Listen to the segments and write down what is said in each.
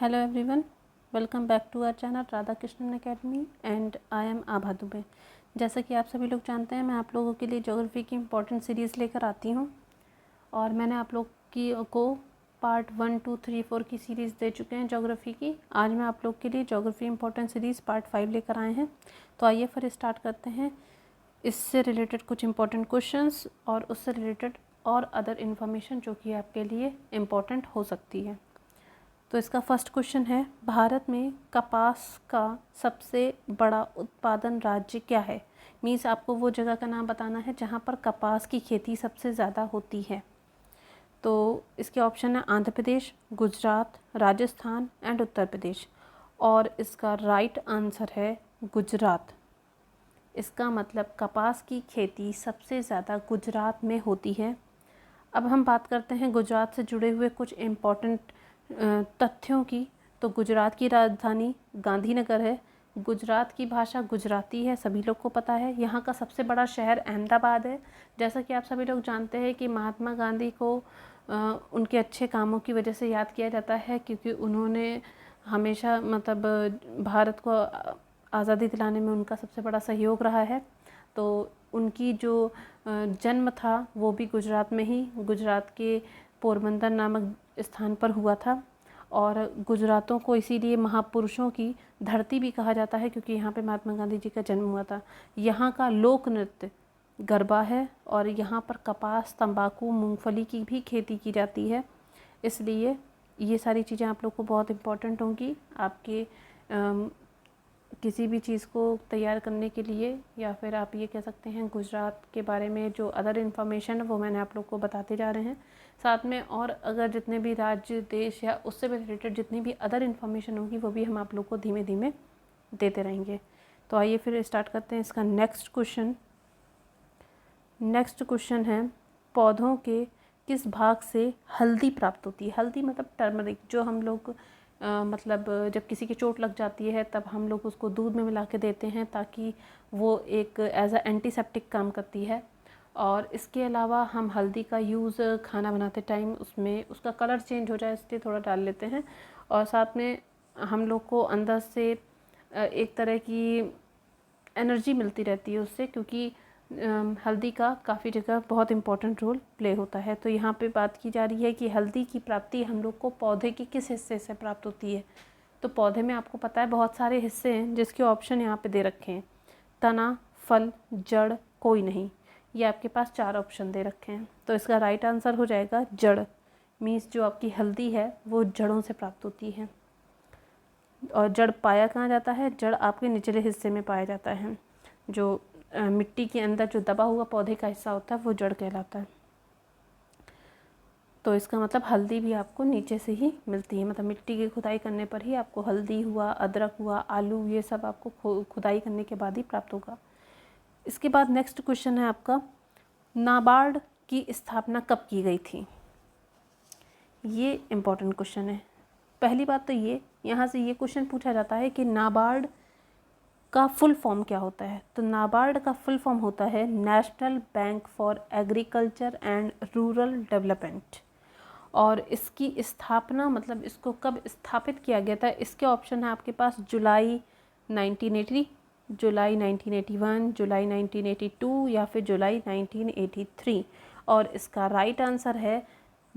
Hello everyone, welcome back to our channel Radha Krishnan academy and I am Abha Dubey. जैसा कि आप सभी लोग जानते हैं, मैं आप लोगों के लिए ज्योग्राफी की इम्पोर्टेंट सीरीज़ लेकर आती हूं और मैंने आप लोग को पार्ट 1, 2, 3, 4 की सीरीज़ दे चुके हैं ज्योग्राफी की। आज मैं आप लोग के लिए ज्योग्राफी इम्पोर्टेंट सीरीज़ पार्ट 5 लेकर आए हैं। तो आइए फिर स्टार्ट करते हैं। इससे रिलेटेड कुछ इम्पोर्टेंट क्वेश्चंस और उससे रिलेटेड और अदर इन्फॉर्मेशन जो कि आपके लिए इम्पोर्टेंट हो सकती है। तो इसका फर्स्ट क्वेश्चन है, भारत में कपास का सबसे बड़ा उत्पादन राज्य क्या है। मीन्स आपको वो जगह का नाम बताना है जहाँ पर कपास की खेती सबसे ज़्यादा होती है। तो इसके ऑप्शन है आंध्र प्रदेश, गुजरात, राजस्थान एंड उत्तर प्रदेश। और इसका राइट आंसर है गुजरात। इसका मतलब कपास की खेती सबसे ज़्यादा गुजरात में होती है। अब हम बात करते हैं गुजरात से जुड़े हुए कुछ इम्पॉर्टेंट तथ्यों की। तो गुजरात की राजधानी गांधीनगर है। गुजरात की भाषा गुजराती है, सभी लोग को पता है। यहाँ का सबसे बड़ा शहर अहमदाबाद है। जैसा कि आप सभी लोग जानते हैं कि महात्मा गांधी को उनके अच्छे कामों की वजह से याद किया जाता है, क्योंकि उन्होंने हमेशा भारत को आज़ादी दिलाने में उनका सबसे बड़ा सहयोग रहा है। तो उनकी जो जन्म था वो भी गुजरात में ही, गुजरात के पोरबंदर नामक स्थान पर हुआ था। और गुजरातों को इसीलिए महापुरुषों की धरती भी कहा जाता है, क्योंकि यहाँ पे महात्मा गांधी जी का जन्म हुआ था। यहाँ का लोक नृत्य गरबा है और यहाँ पर कपास, तंबाकू, मूंगफली की भी खेती की जाती है। इसलिए ये सारी चीज़ें आप लोग को बहुत इम्पोर्टेंट होंगी आपके किसी भी चीज़ को तैयार करने के लिए, या फिर आप ये कह सकते हैं गुजरात के बारे में जो अदर इन्फॉर्मेशन है वो मैंने आप लोग को बताते जा रहे हैं। साथ में और अगर जितने भी राज्य, देश या उससे भी रिलेटेड जितनी भी अदर इन्फॉर्मेशन होगी वो भी हम आप लोग को धीमे धीमे देते रहेंगे। तो आइए फिर स्टार्ट करते हैं इसका नेक्स्ट क्वेश्चन। नेक्स्ट क्वेश्चन है, पौधों के किस भाग से हल्दी प्राप्त होती है। हल्दी मतलब टर्मरिक, जो हम लोग जब किसी की चोट लग जाती है तब हम लोग उसको दूध में मिला के देते हैं, ताकि वो एक एज अ एंटीसेप्टिक काम करती है। और इसके अलावा हम हल्दी का यूज़ खाना बनाते टाइम उसमें उसका कलर चेंज हो जाए इसलिए थोड़ा डाल लेते हैं। और साथ में हम लोग को अंदर से एक तरह की एनर्जी मिलती रहती है उससे, क्योंकि हल्दी का काफ़ी जगह बहुत इम्पोर्टेंट रोल प्ले होता है। तो यहाँ पे बात की जा रही है कि हल्दी की प्राप्ति हम लोग को पौधे के किस हिस्से से प्राप्त होती है। तो पौधे में आपको पता है बहुत सारे हिस्से हैं जिसके ऑप्शन यहाँ पे दे रखे हैं, तना, फल, जड़, कोई नहीं। ये आपके पास 4 ऑप्शन दे रखे हैं। तो इसका राइट आंसर हो जाएगा जड़। मीन्स जो आपकी हल्दी है वो जड़ों से प्राप्त होती है। और जड़ पाया कहाँ जाता है, जड़ आपके निचले हिस्से में पाया जाता है। जो मिट्टी के अंदर जो दबा हुआ पौधे का हिस्सा होता है वो जड़ कहलाता है। तो इसका मतलब हल्दी भी आपको नीचे से ही मिलती है, मतलब मिट्टी की खुदाई करने पर ही आपको हल्दी हुआ, अदरक हुआ, आलू, ये सब आपको खुदाई करने के बाद ही प्राप्त होगा। इसके बाद नेक्स्ट क्वेश्चन है आपका, नाबार्ड की स्थापना कब की गई थी। ये इम्पोर्टेंट क्वेश्चन है। पहली बात तो ये, यहाँ से ये क्वेश्चन पूछा जाता है कि नाबार्ड का फुल फॉर्म क्या होता है। तो नाबार्ड का फुल फॉर्म होता है national bank for agriculture and rural development. और इसकी स्थापना मतलब इसको कब स्थापित किया गया था, इसके ऑप्शन है आपके पास जुलाई 1980, जुलाई 1981, जुलाई 1982 या फिर जुलाई 1983। और इसका राइट आंसर है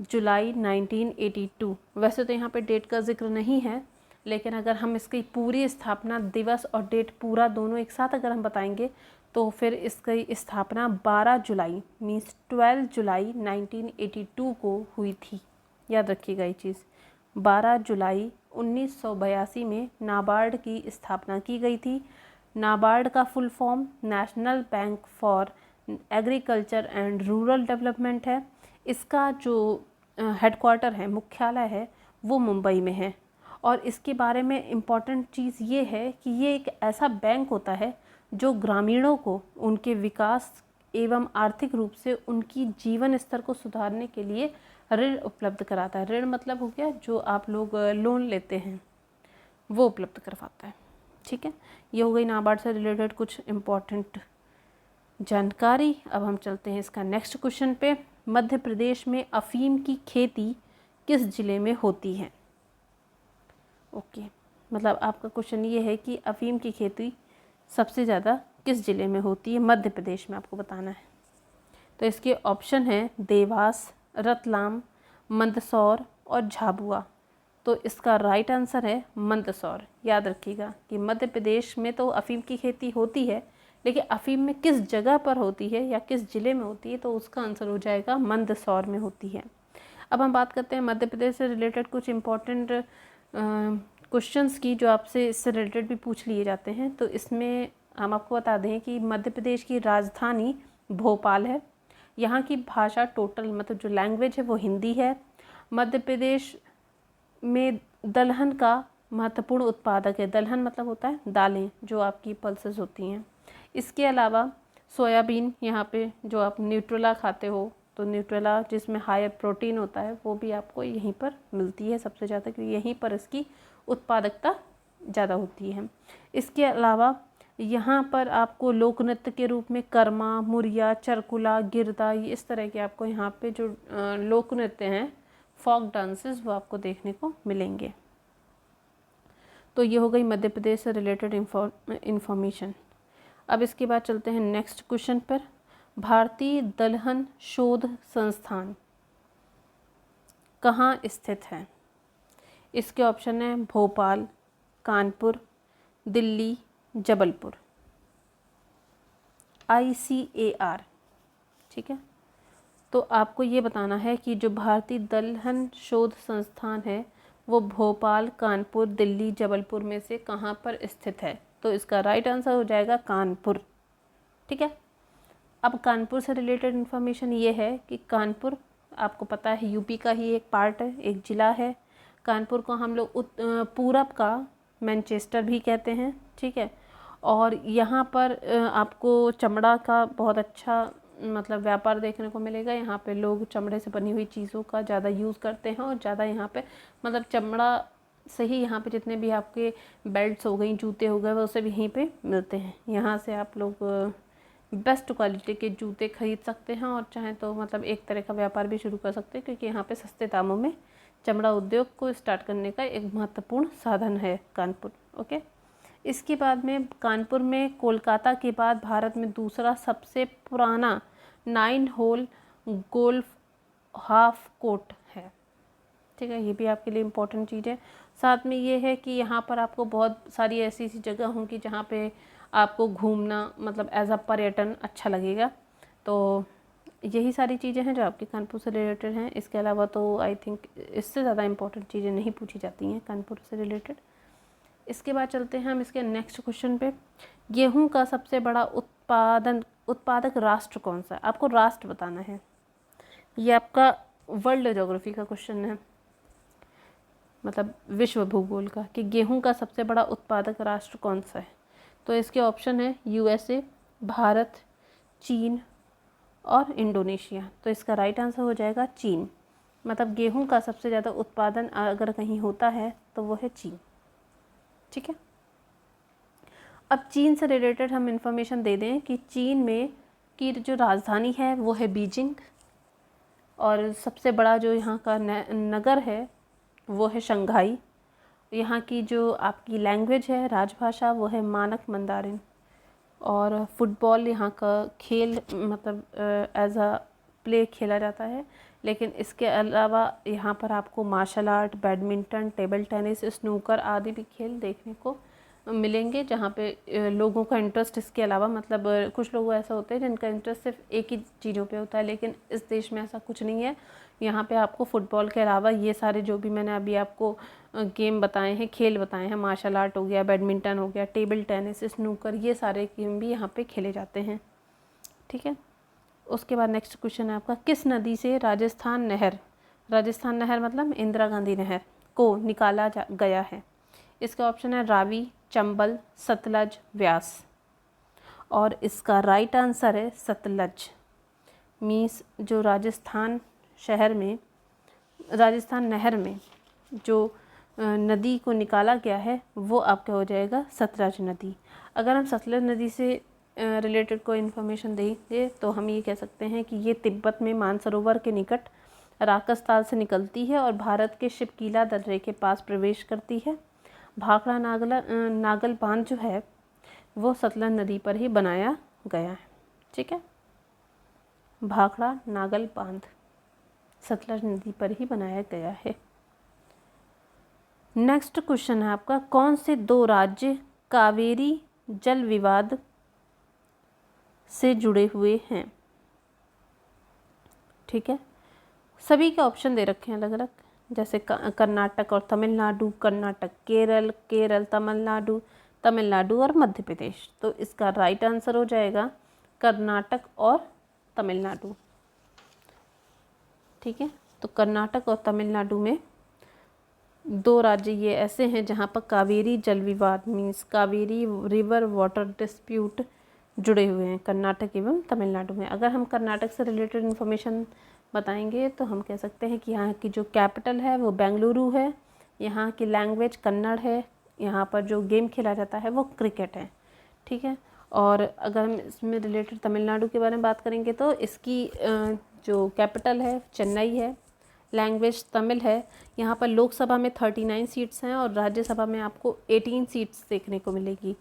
जुलाई 1982। वैसे तो यहाँ पे डेट का जिक्र नहीं है, लेकिन अगर हम इसकी पूरी स्थापना दिवस और डेट पूरा दोनों एक साथ अगर हम बताएंगे तो फिर इसकी स्थापना 12 जुलाई मीन्स 12 जुलाई 1982 को हुई थी। याद रखिएगा ये चीज़, 12 जुलाई 1982 में नाबार्ड की स्थापना की गई थी। नाबार्ड का full form national bank for agriculture and rural development है। इसका जो हेडक्वार्टर है, मुख्यालय है, वो मुंबई में है। और इसके बारे में इम्पॉर्टेंट चीज़ ये है कि ये एक ऐसा बैंक होता है जो ग्रामीणों को उनके विकास एवं आर्थिक रूप से उनकी जीवन स्तर को सुधारने के लिए ऋण उपलब्ध कराता है। ऋण मतलब हो गया जो आप लोग लोन लेते हैं वो उपलब्ध करवाता है। ठीक है, ये हो गई नाबार्ड से रिलेटेड कुछ इम्पॉर्टेंट जानकारी। अब हम चलते हैं इसका नेक्स्ट क्वेश्चन पे। मध्य प्रदेश में अफीम की खेती किस जिले में होती है। ओके, मतलब आपका क्वेश्चन ये है कि अफ़ीम की खेती सबसे ज़्यादा किस ज़िले में होती है? मध्य प्रदेश में आपको बताना है। तो इसके ऑप्शन है देवास, रतलाम, मंदसौर और झाबुआ। तो इसका राइट आंसर है मंदसौर। याद रखिएगा कि मध्य प्रदेश में तो अफ़ीम की खेती होती है, लेकिन अफ़ीम में किस जगह पर होती है या किस ज़िले में होती है, तो उसका आंसर हो जाएगा मंदसौर में होती है। अब हम बात करते हैं मध्य प्रदेश से रिलेटेड कुछ इम्पोर्टेंट क्वेश्चंस की, जो आपसे इससे रिलेटेड भी पूछ लिए जाते हैं। तो इसमें हम आपको बता दें कि मध्य प्रदेश की राजधानी भोपाल है। यहाँ की भाषा टोटल मतलब जो लैंग्वेज है वो हिंदी है। मध्य प्रदेश में दलहन का महत्वपूर्ण उत्पादक है। दलहन मतलब होता है दालें, जो आपकी पल्सेस होती हैं। इसके अलावा सोयाबीन, यहाँ पे जो आप न्यूट्रेला खाते हो, तो न्यूट्रेला जिसमें हायर प्रोटीन होता है वो भी आपको यहीं पर मिलती है सबसे ज़्यादा, क्योंकि यहीं पर इसकी उत्पादकता ज़्यादा होती है। इसके अलावा यहाँ पर आपको लोक नृत्य के रूप में कर्मा, मुरिया, चरकुला, गिरदा, ये इस तरह के आपको यहाँ पे जो लोक नृत्य हैं, फोक डांसेस, वो आपको देखने को मिलेंगे। तो ये हो गई मध्य प्रदेश से रिलेटेड इंफॉर्मेशन। अब इसके बाद चलते हैं नेक्स्ट क्वेश्चन पर। भारतीय दलहन शोध संस्थान कहाँ स्थित है? इसके ऑप्शन है भोपाल, कानपुर, दिल्ली, जबलपुर। ICAR, ठीक है। तो आपको ये बताना है कि जो भारतीय दलहन शोध संस्थान है वो भोपाल, कानपुर, दिल्ली, जबलपुर में से कहाँ पर स्थित है? तो इसका राइट आंसर हो जाएगा कानपुर, ठीक है। अब कानपुर से रिलेटेड इन्फॉर्मेशन ये है कि कानपुर आपको पता है यूपी का ही एक पार्ट है, एक ज़िला है। कानपुर को हम लोग पूरब का मैनचेस्टर भी कहते हैं, ठीक है। और यहाँ पर आपको चमड़ा का बहुत अच्छा मतलब व्यापार देखने को मिलेगा। यहाँ पे लोग चमड़े से बनी हुई चीज़ों का ज़्यादा यूज़ करते हैं, और ज़्यादा यहाँ पे मतलब चमड़ा से ही यहाँ पे जितने भी आपके बेल्ट्स हो गई, जूते हो गए, वो सब यहीं पे मिलते हैं। यहाँ से आप लोग बेस्ट क्वालिटी के जूते खरीद सकते हैं, और चाहें तो मतलब एक तरह का व्यापार भी शुरू कर सकते हैं, क्योंकि यहाँ पे सस्ते दामों में चमड़ा उद्योग को स्टार्ट करने का एक महत्वपूर्ण साधन है कानपुर, ओके। इसके बाद में कानपुर में कोलकाता के बाद भारत में दूसरा सबसे पुराना 9 होल गोल्फ हाफ कोर्ट है, ठीक है। ये भी आपके लिए इम्पोर्टेंट चीज़ है। साथ में ये है कि यहाँ पर आपको बहुत सारी ऐसी जगह होंगी जहाँ पे आपको घूमना मतलब एज अ पर्यटन अच्छा लगेगा। तो यही सारी चीज़ें हैं जो आपके कानपुर से रिलेटेड हैं। इसके अलावा तो आई थिंक इससे ज़्यादा इम्पोर्टेंट चीज़ें नहीं पूछी जाती हैं कानपुर से रिलेटेड। इसके बाद चलते हैं हम इसके नेक्स्ट क्वेश्चन पे। गेहूं का सबसे बड़ा उत्पादक राष्ट्र कौन सा है? आपको राष्ट्र बताना है। ये आपका वर्ल्ड ज्योग्राफी का क्वेश्चन है, मतलब विश्व भूगोल का, कि गेहूं का सबसे बड़ा उत्पादक राष्ट्र कौन सा है? तो इसके ऑप्शन है USA, भारत, चीन और इंडोनेशिया। तो इसका राइट आंसर हो जाएगा चीन। मतलब गेहूं का सबसे ज़्यादा उत्पादन अगर कहीं होता है तो वो है चीन, ठीक है। अब चीन से रिलेटेड हम इंफॉर्मेशन दे दें कि चीन में की जो राजधानी है वो है बीजिंग, और सबसे बड़ा जो यहाँ का नगर है वो है शंघाई। यहाँ की जो आपकी लैंग्वेज है, राजभाषा, वो है मानक मंदारिन। और फुटबॉल यहाँ का खेल मतलब एज अ प्ले खेला जाता है। लेकिन इसके अलावा यहाँ पर आपको martial art, badminton, table tennis, snooker आदि भी खेल देखने को मिलेंगे, जहाँ पे लोगों का इंटरेस्ट इसके अलावा मतलब कुछ लोग ऐसा होते हैं जिनका इंटरेस्ट सिर्फ एक ही चीज़ों पे होता है, लेकिन इस देश में ऐसा कुछ नहीं है। यहाँ पे आपको फुटबॉल के अलावा ये सारे जो भी मैंने अभी आपको गेम बताए हैं, खेल बताए हैं, मार्शल आर्ट हो गया, बैडमिंटन हो गया, टेबल टेनिस, स्नूकर, ये सारे गेम भी यहाँ पे खेले जाते हैं, ठीक है। उसके बाद नेक्स्ट क्वेश्चन है आपका, किस नदी से राजस्थान नहर मतलब इंदिरा गांधी नहर को निकाला गया है? इसका ऑप्शन है रावी, चंबल, सतलज, व्यास। और इसका राइट आंसर है सतलज। मीन्स जो राजस्थान नहर में जो नदी को निकाला गया है वो आपका हो जाएगा सतलज नदी। अगर हम सतलज नदी से रिलेटेड कोई इन्फॉर्मेशन देंगे तो हम ये कह सकते हैं कि ये तिब्बत में मानसरोवर के निकट राकस ताल से निकलती है और भारत के शिवकीला दर्रे के पास प्रवेश करती है। भाखड़ा नागल बांध जो है वो सतलज नदी पर ही बनाया गया है। ठीक है, भाखड़ा नागल बांध सतलज नदी पर ही बनाया गया है। नेक्स्ट क्वेश्चन है आपका, कौन से दो राज्य कावेरी जल विवाद से जुड़े हुए हैं? ठीक है, सभी के ऑप्शन दे रखे हैं अलग अलग, जैसे कर्नाटक और तमिलनाडु, कर्नाटक केरल, केरल तमिलनाडु, तमिलनाडु और मध्य प्रदेश। तो इसका राइट आंसर हो जाएगा कर्नाटक और तमिलनाडु। ठीक है, तो कर्नाटक और तमिलनाडु में दो राज्य ये ऐसे हैं जहाँ पर कावेरी जल विवाद means Kaveri river water dispute जुड़े हुए हैं, कर्नाटक एवं तमिलनाडु में। अगर हम कर्नाटक से रिलेटेड इन्फॉर्मेशन बताएंगे तो हम कह सकते हैं कि यहाँ की जो कैपिटल है वो बेंगलुरु है, यहाँ की लैंग्वेज कन्नड़ है, यहाँ पर जो गेम खेला जाता है वो क्रिकेट है। ठीक है, और अगर हम इसमें रिलेटेड तमिलनाडु के बारे में बात करेंगे तो इसकी जो कैपिटल है चेन्नई है, लैंग्वेज तमिल है, यहाँ पर लोकसभा में 39 सीट्स हैं और राज्यसभा में आपको 18 सीट्स देखने को मिलेगी।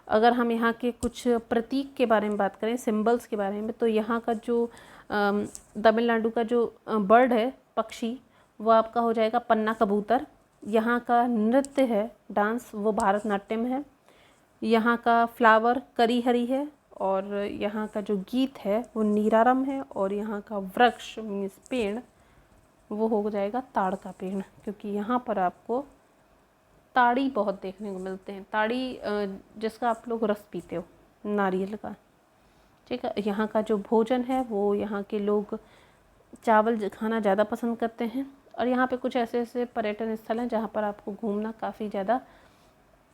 अगर हम यहाँ के कुछ प्रतीक के बारे में बात करें, सिंबल्स के बारे में, तो यहाँ का जो तमिलनाडु का जो बर्ड है, पक्षी, वो आपका हो जाएगा पन्ना कबूतर। यहाँ का नृत्य है, डांस, वो भरतनाट्यम है। यहाँ का फ्लावर करी हरी है और यहाँ का जो गीत है वो नीरारम है। और यहाँ का वृक्ष मीन्स पेड़ वो हो जाएगा ताड़ का पेड़, क्योंकि यहाँ पर आपको ताड़ी बहुत देखने को मिलते हैं। ताड़ी जिसका आप लोग रस पीते हो, नारियल का। ठीक है, यहाँ का जो भोजन है वो यहाँ के लोग चावल खाना ज़्यादा पसंद करते हैं। और यहाँ पे कुछ ऐसे ऐसे पर्यटन स्थल हैं जहाँ पर आपको घूमना काफ़ी ज़्यादा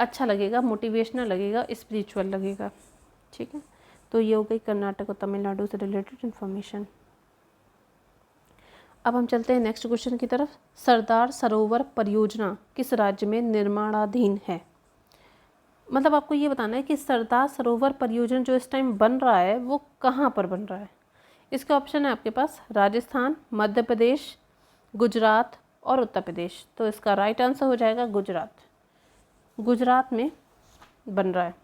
अच्छा लगेगा, मोटिवेशनल लगेगा, स्पिरिचुअल लगेगा। ठीक है, तो ये हो गई कर्नाटक और तमिलनाडु से रिलेटेड इन्फॉर्मेशन। अब हम चलते हैं नेक्स्ट क्वेश्चन की तरफ। सरदार सरोवर परियोजना किस राज्य में निर्माणाधीन है? मतलब आपको ये बताना है कि सरदार सरोवर परियोजना जो इस टाइम बन रहा है वो कहाँ पर बन रहा है। इसके ऑप्शन है आपके पास राजस्थान, मध्य प्रदेश, गुजरात और उत्तर प्रदेश। तो इसका राइट आंसर हो जाएगा गुजरात। गुजरात में बन रहा है।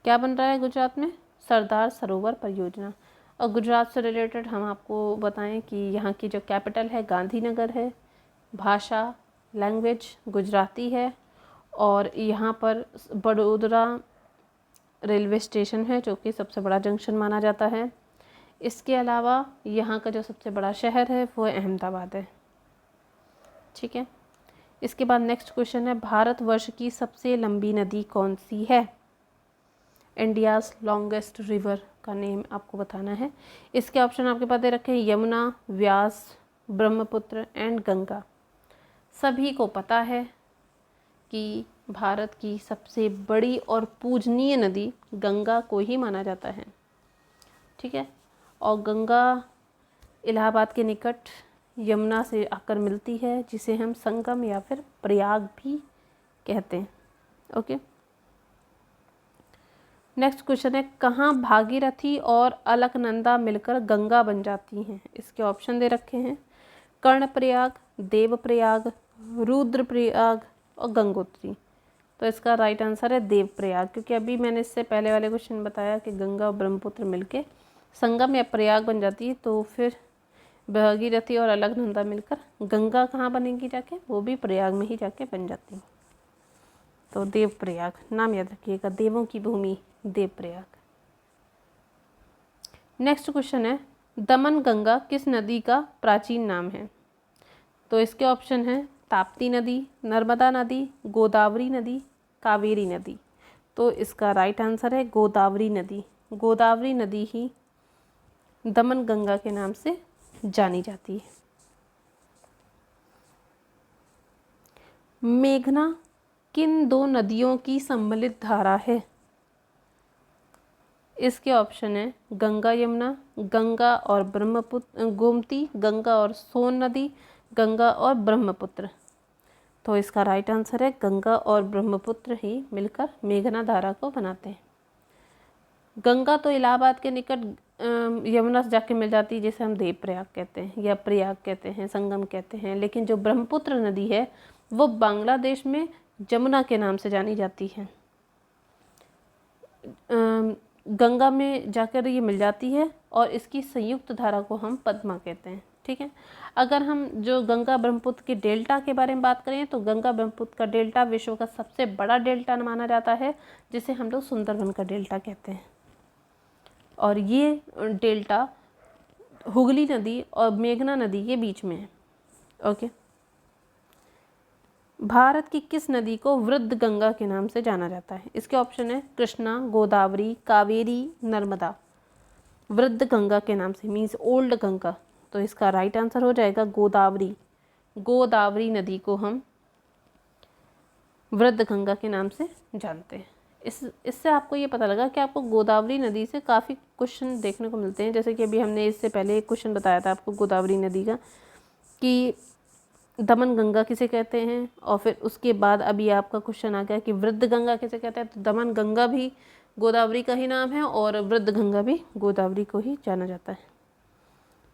क्या बन रहा है गुजरात में? सरदार सरोवर परियोजना। और गुजरात से रिलेटेड हम आपको बताएं कि यहाँ की जो कैपिटल है गांधीनगर है, भाषा लैंग्वेज गुजराती है और यहाँ पर बड़ोदरा रेलवे स्टेशन है जो कि सबसे बड़ा जंक्शन माना जाता है। इसके अलावा यहाँ का जो सबसे बड़ा शहर है वो अहमदाबाद है। ठीक है, इसके बाद नेक्स्ट क्वेश्चन है, भारतवर्ष की सबसे लंबी नदी कौन सी है? इंडियाज़ लॉन्गेस्ट रिवर का नेम आपको बताना है। इसके ऑप्शन आपके पास दे रखे हैं यमुना, व्यास, ब्रह्मपुत्र एंड गंगा। सभी को पता है कि भारत की सबसे बड़ी और पूजनीय नदी गंगा को ही माना जाता है। ठीक है, और गंगा इलाहाबाद के निकट यमुना से आकर मिलती है, जिसे हम संगम या फिर प्रयाग भी कहते हैं। ओके, नेक्स्ट क्वेश्चन है, कहाँ भागीरथी और अलकनंदा मिलकर गंगा बन जाती हैं? इसके ऑप्शन दे रखे हैं कर्णप्रयाग, देवप्रयाग, रुद्रप्रयाग और गंगोत्री। तो इसका राइट आंसर है देवप्रयाग, क्योंकि अभी मैंने इससे पहले वाले क्वेश्चन बताया कि गंगा और ब्रह्मपुत्र मिलके संगम या प्रयाग बन जाती है, तो फिर भागीरथी और अलकनंदा मिलकर गंगा कहाँ बनेगी जाके? वो भी प्रयाग में ही जाके बन जाती है। तो देवप्रयाग नाम याद रखिएगा, देवों की भूमि देवप्रयाग। नेक्स्ट क्वेश्चन है, दमन गंगा किस नदी का प्राचीन नाम है? तो इसके ऑप्शन हैं ताप्ती नदी, नर्मदा नदी, गोदावरी नदी, कावेरी नदी। तो इसका राइट आंसर है गोदावरी नदी। गोदावरी नदी ही दमन गंगा के नाम से जानी जाती है। मेघना किन दो नदियों की सम्मिलित धारा है? इसके ऑप्शन है गंगा यमुना, गंगा और ब्रह्मपुत्र, गोमती, गंगा और सोन नदी, गंगा और ब्रह्मपुत्र। तो इसका राइट आंसर है गंगा और ब्रह्मपुत्र ही मिलकर मेघना धारा को बनाते हैं। गंगा तो इलाहाबाद के निकट यमुना से जाके मिल जाती है, जिसे हम देवप्रयाग कहते हैं या प्रयाग कहते हैं, संगम कहते हैं। लेकिन जो ब्रह्मपुत्र नदी है वो बांग्लादेश में जमुना के नाम से जानी जाती है। गंगा में जाकर ये मिल जाती है और इसकी संयुक्त धारा को हम पद्मा कहते हैं। ठीक है, अगर हम जो गंगा ब्रह्मपुत्र के डेल्टा के बारे में बात करें तो गंगा ब्रह्मपुत्र का डेल्टा विश्व का सबसे बड़ा डेल्टा माना जाता है, जिसे हम लोग सुंदरबन का डेल्टा कहते हैं। और ये डेल्टा हुगली नदी और मेघना नदी के बीच में है। ओके, भारत की किस नदी को वृद्ध गंगा के नाम से जाना जाता है? इसके ऑप्शन है कृष्णा, गोदावरी, कावेरी, नर्मदा। वृद्ध गंगा के नाम से मीन्स ओल्ड गंगा, तो इसका राइट आंसर हो जाएगा गोदावरी। गोदावरी नदी को हम वृद्ध गंगा के नाम से जानते हैं। इससे आपको ये पता लगा कि आपको गोदावरी नदी से काफ़ी क्वेश्चन देखने को मिलते हैं। जैसे कि अभी हमने इससे पहले एक क्वेश्चन बताया था आपको गोदावरी नदी का कि दमन गंगा किसे कहते हैं, और फिर उसके बाद अभी आपका क्वेश्चन आ गया कि वृद्ध गंगा किसे कहते हैं। तो दमन गंगा भी गोदावरी का ही नाम है और वृद्ध गंगा भी गोदावरी को ही जाना जाता है।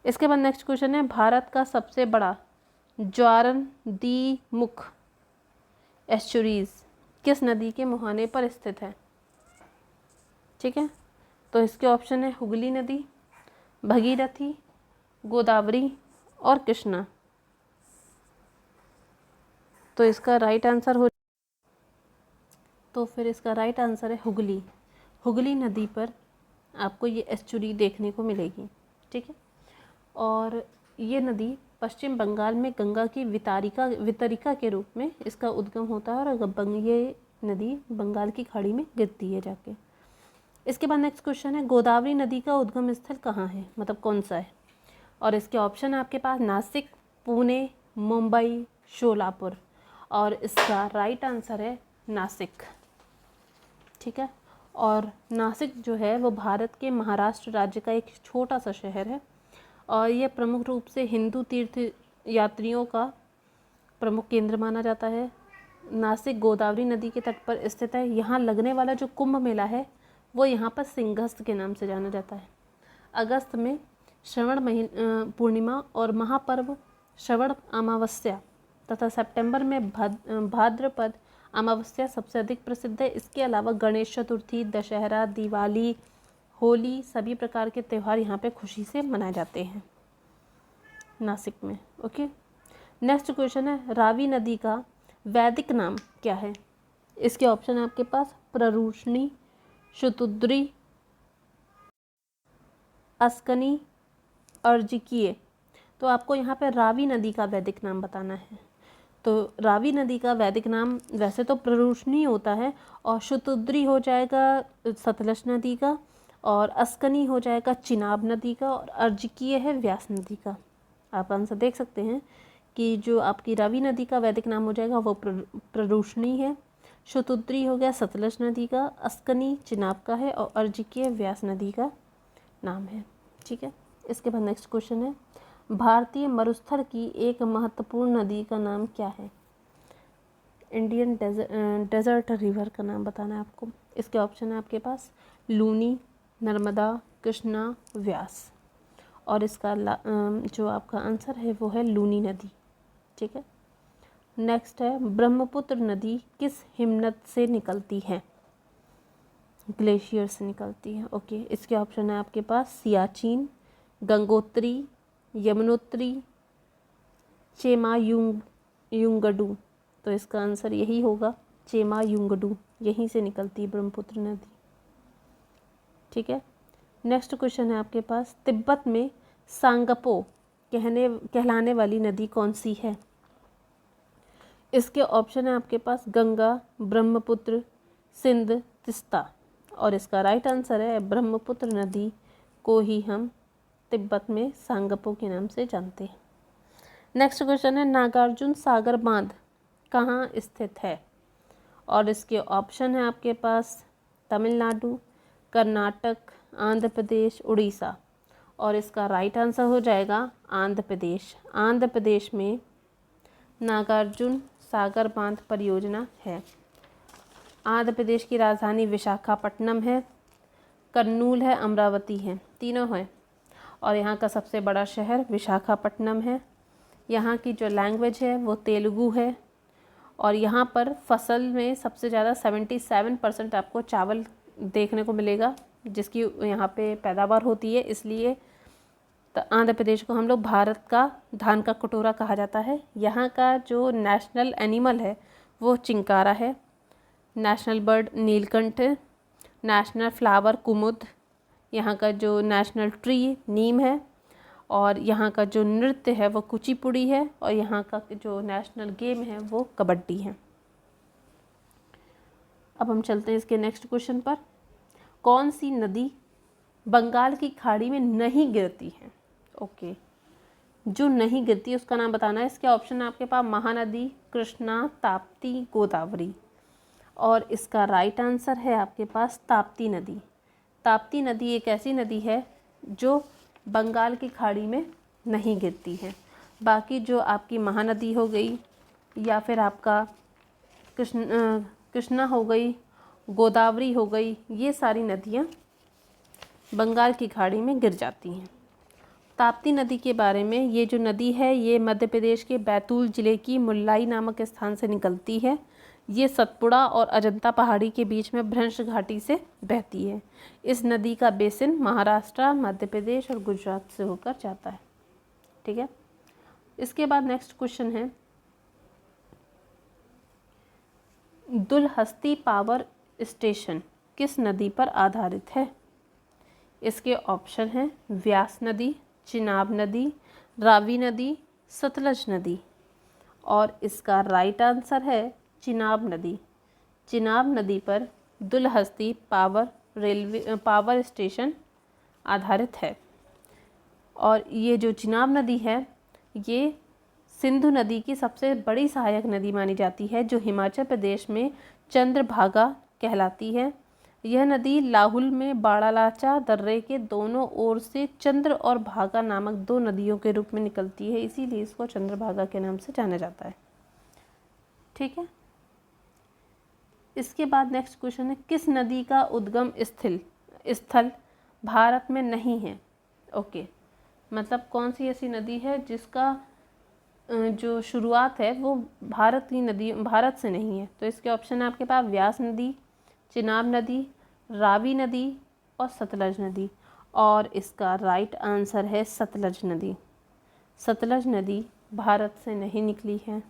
इसके बाद नेक्स्ट क्वेश्चन है, भारत का सबसे बड़ा ज्वारनदीमुख एस्चुरीज किस नदी के मुहाने पर स्थित है? ठीक है, तो इसके ऑप्शन है हुगली नदी, भगीरथी, गोदावरी और कृष्णा। तो इसका राइट आंसर हो, तो फिर इसका राइट आंसर है हुगली। हुगली नदी पर आपको ये एस्चुरी देखने को मिलेगी। ठीक है, और ये नदी पश्चिम बंगाल में गंगा की वितरिका के रूप में इसका उद्गम होता है और ये नदी बंगाल की खाड़ी में गिरती है जाके। इसके बाद नेक्स्ट क्वेश्चन है, गोदावरी नदी का उद्गम स्थल कहाँ है, मतलब कौन सा है? और इसके ऑप्शन है आपके पास नासिक, पुणे, मुंबई, शोलापुर। और इसका राइट आंसर है नासिक। ठीक है, और नासिक जो है वो भारत के महाराष्ट्र राज्य का एक छोटा सा शहर है और यह प्रमुख रूप से हिंदू तीर्थ यात्रियों का प्रमुख केंद्र माना जाता है। नासिक गोदावरी नदी के तट पर स्थित है। यहाँ लगने वाला जो कुंभ मेला है वो यहाँ पर सिंहस्थ के नाम से जाना जाता है। अगस्त में श्रवण पूर्णिमा और महापर्व श्रवण अमावस्या तथा सितंबर में भाद्रपद अमावस्या सबसे अधिक प्रसिद्ध है। इसके अलावा गणेश चतुर्थी, दशहरा, दिवाली, होली सभी प्रकार के त्यौहार यहाँ पे खुशी से मनाए जाते हैं नासिक में। ओके, नेक्स्ट क्वेश्चन है, रावी नदी का वैदिक नाम क्या है? इसके ऑप्शन है आपके पास प्ररूषणी, शतुद्री, अस्कनी, अर्जिकीय। तो आपको यहाँ पे रावी नदी का वैदिक नाम बताना है। तो रावी नदी का वैदिक नाम वैसे तो प्ररूषणी होता है और शतुद्री हो जाएगा सतलज नदी का और अस्कनी हो जाएगा चिनाब नदी का और अर्जिकीय है व्यास नदी का। आप आंसर देख सकते हैं कि जो आपकी रावी नदी का वैदिक नाम हो जाएगा वो प्ररूषणी है, शतुद्री हो गया सतलज नदी का, अस्कनी चिनाब का है और अर्जिकीय व्यास नदी का नाम है। ठीक है, इसके बाद नेक्स्ट क्वेश्चन है, भारतीय मरुस्थल की एक महत्वपूर्ण नदी का नाम क्या है? इंडियन डेजर्ट रिवर का नाम बताना है आपको। इसके ऑप्शन है आपके पास लूनी, नर्मदा, कृष्णा, व्यास। और इसका जो आपका आंसर है वो है लूनी नदी। ठीक है, नेक्स्ट है, ब्रह्मपुत्र नदी किस हिमनद से निकलती है? ग्लेशियर से निकलती है। ओके, इसके ऑप्शन है आपके पास सियाचिन, गंगोत्री, यमुनोत्री, चेमायुंगडू। तो इसका आंसर यही होगा चेमायुंगडू, यहीं से निकलती है ब्रह्मपुत्र नदी। ठीक है, नेक्स्ट क्वेश्चन है आपके पास, तिब्बत में सांगपो कहलाने वाली नदी कौन सी है? इसके ऑप्शन है आपके पास गंगा, ब्रह्मपुत्र, सिंध, तिस्ता। और इसका राइट आंसर है ब्रह्मपुत्र नदी को ही हम तिब्बत में सांगपो के नाम से जानते हैं। नेक्स्ट क्वेश्चन है, नागार्जुन सागर बांध कहाँ स्थित है? और इसके ऑप्शन है आपके पास तमिलनाडु, कर्नाटक, आंध्र प्रदेश, उड़ीसा। और इसका राइट आंसर हो जाएगा आंध्र प्रदेश। आंध्र प्रदेश में नागार्जुन सागर बांध परियोजना है। आंध्र प्रदेश की राजधानी विशाखापट्टनम है, कर्नूल है, अमरावती है, तीनों है। और यहाँ का सबसे बड़ा शहर विशाखापट्टनम है। यहाँ की जो लैंग्वेज है वो तेलुगु है और यहाँ पर फसल में सबसे ज़्यादा 77% आपको चावल देखने को मिलेगा, जिसकी यहाँ पे पैदावार होती है। इसलिए आंध्र प्रदेश को हम लोग भारत का धान का कटोरा कहा जाता है। यहाँ का जो नेशनल एनिमल है वो चिंकारा है, नेशनल बर्ड नीलकंठ, नेशनल फ्लावर कुमुद, यहाँ का जो नेशनल ट्री नीम है, और यहाँ का जो नृत्य है वो कुचिपुड़ी है, और यहाँ का जो नेशनल गेम है वो कबड्डी है। अब हम चलते हैं इसके नेक्स्ट क्वेश्चन पर। कौन सी नदी बंगाल की खाड़ी में नहीं गिरती है? ओके, जो नहीं गिरती उसका नाम बताना है। इसके ऑप्शन आपके पास महानदी, कृष्णा, ताप्ती, गोदावरी, और इसका राइट आंसर है आपके पास ताप्ती नदी। ताप्ती नदी एक ऐसी नदी है जो बंगाल की खाड़ी में नहीं गिरती है। बाकी जो आपकी महानदी हो गई, या फिर आपका कृष्णा हो गई, गोदावरी हो गई, ये सारी नदियाँ बंगाल की खाड़ी में गिर जाती हैं। ताप्ती नदी के बारे में, ये जो नदी है ये मध्य प्रदेश के बैतूल ज़िले की मुल्लाई नामक स्थान से निकलती है। ये सतपुड़ा और अजंता पहाड़ी के बीच में भ्रंश घाटी से बहती है। इस नदी का बेसिन महाराष्ट्र, मध्य प्रदेश और गुजरात से होकर जाता है। ठीक है, इसके बाद नेक्स्ट क्वेश्चन है, दुलहस्ती पावर स्टेशन किस नदी पर आधारित है? इसके ऑप्शन हैं व्यास नदी, चिनाब नदी, रावी नदी, सतलज नदी, और इसका राइट आंसर है चिनाब नदी। चिनाब नदी पर दुलहस्ती पावर स्टेशन आधारित है। और ये जो चिनाब नदी है ये सिंधु नदी की सबसे बड़ी सहायक नदी मानी जाती है, जो हिमाचल प्रदेश में चंद्रभागा कहलाती है। यह नदी लाहुल में बाड़ालाचा दर्रे के दोनों ओर से चंद्र और भागा नामक दो नदियों के रूप में निकलती है, इसीलिए इसको चंद्रभागा के नाम से जाना जाता है। ठीक है, इसके बाद नेक्स्ट क्वेश्चन है, किस नदी का उद्गम स्थल भारत में नहीं है? ओके, मतलब कौन सी ऐसी नदी है जिसका जो शुरुआत है वो भारत से नहीं है? तो इसके ऑप्शन है आपके पास व्यास नदी, चिनाब नदी, रावी नदी और सतलज नदी, और इसका राइट आंसर है सतलज नदी। सतलज नदी भारत से नहीं निकली है,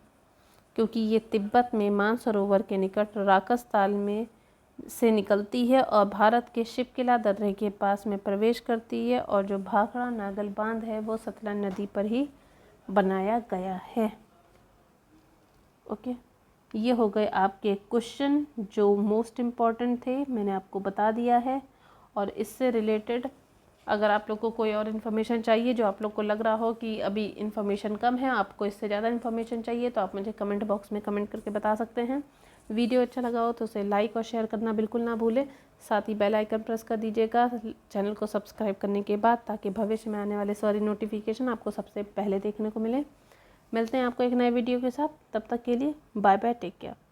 क्योंकि ये तिब्बत में मानसरोवर के निकट राकस ताल में से निकलती है और भारत के शिवकिला दर्रे के पास में प्रवेश करती है, और जो भाखड़ा नागल बांध है वो सतलज नदी पर ही बनाया गया है। ओके, ये हो गए आपके क्वेश्चन जो मोस्ट इम्पॉर्टेंट थे, मैंने आपको बता दिया है। और इससे रिलेटेड अगर आप लोग को कोई और इन्फॉर्मेशन चाहिए, जो आप लोग को लग रहा हो कि अभी इन्फॉर्मेशन कम है, आपको इससे ज़्यादा इन्फॉर्मेशन चाहिए, तो आप मुझे कमेंट बॉक्स में कमेंट करके बता सकते हैं। वीडियो अच्छा लगा हो तो उसे लाइक और शेयर करना बिल्कुल ना भूलें। साथ ही बेल आइकन प्रेस कर दीजिएगा चैनल को सब्सक्राइब करने के बाद, ताकि भविष्य में आने वाले सारी नोटिफिकेशन आपको सबसे पहले देखने को मिले। मिलते हैं आपको एक नए वीडियो के साथ, तब तक के लिए बाय बाय, टेक केयर।